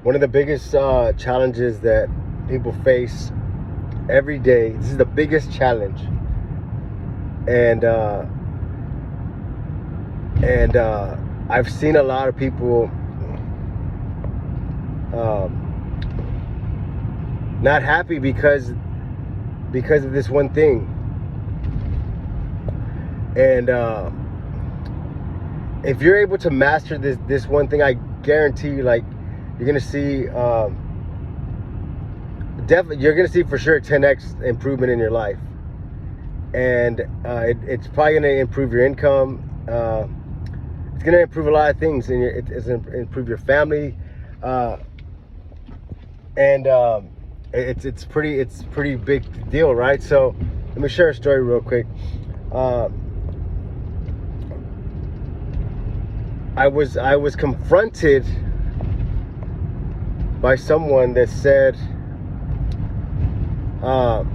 One of the biggest challenges that people face every day. This is the biggest challenge, and I've seen a lot of people not happy because of this one thing. And if you're able to master this one thing, I guarantee you, like, you're gonna see definitely, you're gonna see for sure 10x improvement in your life. And it's probably gonna improve your income. It's gonna improve a lot of things, and it's gonna improve your family. And it's pretty big deal, right? So let me share a story real quick. I was confronted by someone that said, I'm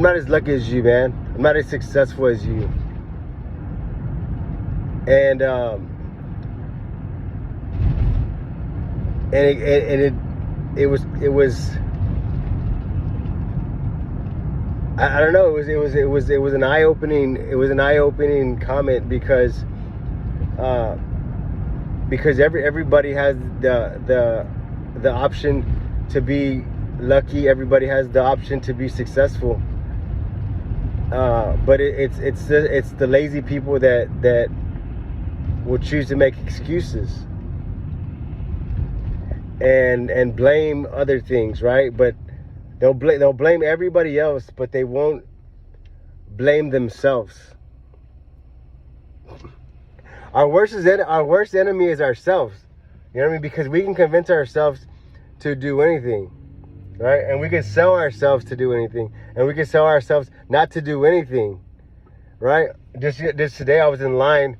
not as lucky as you, man. I'm not as successful as you. And it was I don't know, it was an eye-opening comment, because everybody has the option to be lucky. Everybody has the option to be successful. But it's the lazy people that will choose to make excuses and blame other things, right? But they'll blame everybody else, but they won't blame themselves. Our worst enemy is ourselves. You know what I mean? Because we can convince ourselves to do anything, right? And we can sell ourselves to do anything, and we can sell ourselves not to do anything, right? Just today, I was in line,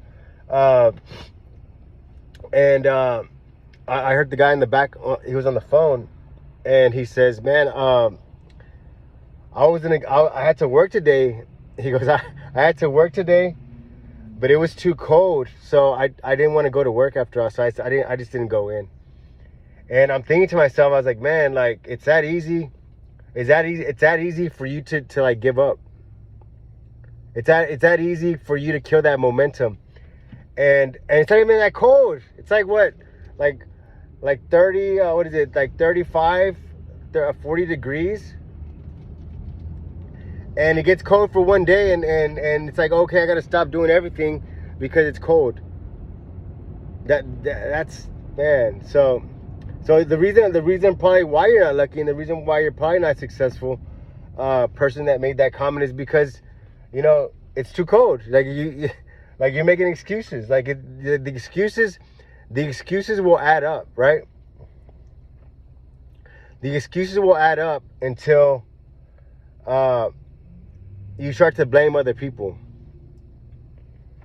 and I heard the guy in the back. He was on the phone, and he says, "Man, I had to work today." He goes, "I had to work today, but it was too cold, so I didn't want to go to work after all, so I just didn't go in." And I'm thinking to myself, I was like, man, like, it's that easy. It's that easy for you to like give up. It's that easy for you to kill that momentum. And it's not even that cold. It's like what? Like 30, what is it? Like 35, 40 degrees. And it gets cold for one day, and it's like, okay, I gotta stop doing everything because it's cold. That's, man. So the reason probably why you're not lucky, and the reason why you're probably not successful, person that made that comment, is because, you know, it's too cold. Like you're making excuses. Like the excuses will add up, right? The excuses will add up until you start to blame other people,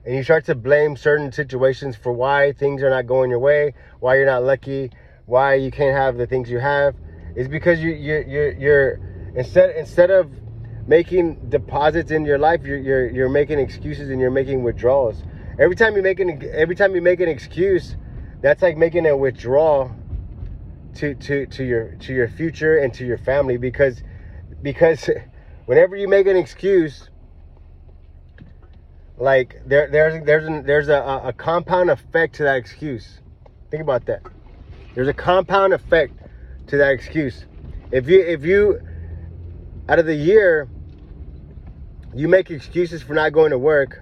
and you start to blame certain situations for why things are not going your way, why you're not lucky, why you can't have the things you have. Is because you're instead of making deposits in your life, you're making excuses, and you're making withdrawals. Every time you make an excuse, that's like making a withdrawal to your future and to your family, because whenever you make an excuse, like there's a compound effect to that excuse. Think about that. There's a compound effect to that excuse. If you out of the year, you make excuses for not going to work,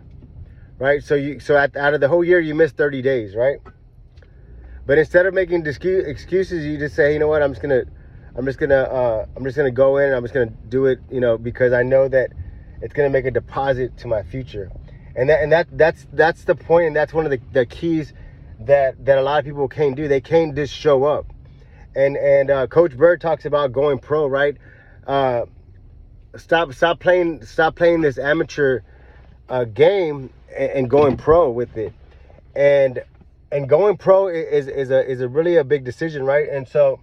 right? So out of the whole year, you miss 30 days, right? But instead of making excuses, you just say, you know what, I'm just gonna go in, and I'm just gonna do it, you know, because I know that it's gonna make a deposit to my future. And that's the point, and that's one of the keys that a lot of people can't do. They can't just show up. And Coach Bird talks about going pro, right? Stop playing this amateur game and going pro with it. And going pro is a really a big decision, right? And so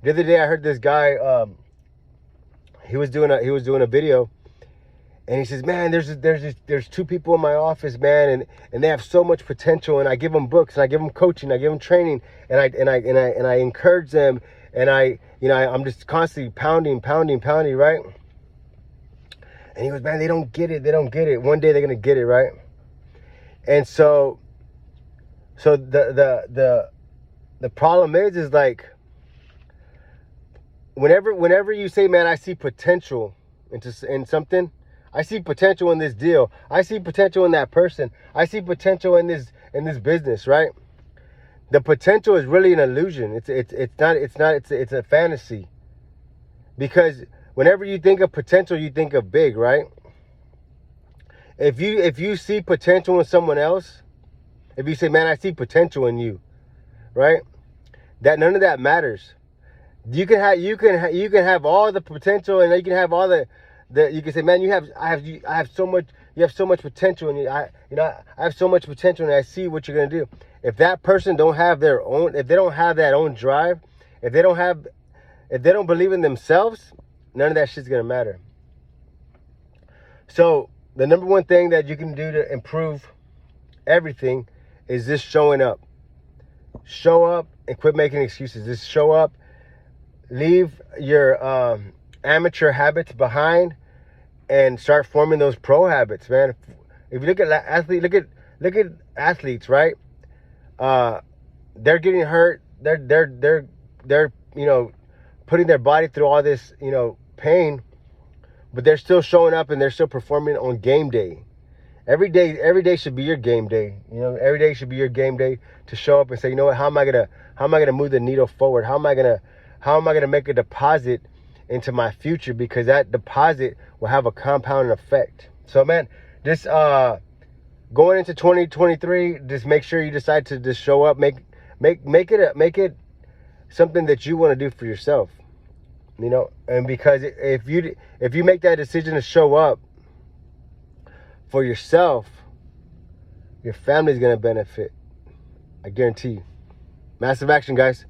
the other day I heard this guy, he was doing a video, And he says, man, there's two people in my office, man, and they have so much potential. And I give them books, and I give them coaching, I give them training, and I encourage them, and I'm just constantly pounding, right? And he goes, man, they don't get it. One day they're gonna get it, right? And so the problem is like, whenever you say, man, I see potential in something. I see potential in this deal. I see potential in that person. I see potential in this business, right? The potential is really an illusion. It's a fantasy. Because whenever you think of potential, you think of big, right? If you see potential in someone else, if you say, man, I see potential in you, right? That none of that matters. You can have all the potential, and you can have all the you can say, man, you have so much potential in you. I have so much potential, and I see what you're gonna do. If that person don't have if they don't have that own drive, if they don't believe in themselves, none of that shit's gonna matter. So the number one thing that you can do to improve everything is just showing up. Show up and quit making excuses. Just show up. Leave your amateur habits behind and start forming those pro habits, man. If you look at look at athletes, right? They're getting hurt. They're putting their body through all this pain, but they're still showing up and they're still performing on game day. Every day should be your game day. Every day should be your game day to show up and say, you know what? How am I gonna move the needle forward? How am I gonna make a deposit into my future? Because that deposit will have a compounding effect. So, man, just going into 2023, just make sure you decide to just show up. Make it something that you want to do for yourself. And because if you make that decision to show up for yourself, your family's gonna benefit. I guarantee you. Massive action, guys.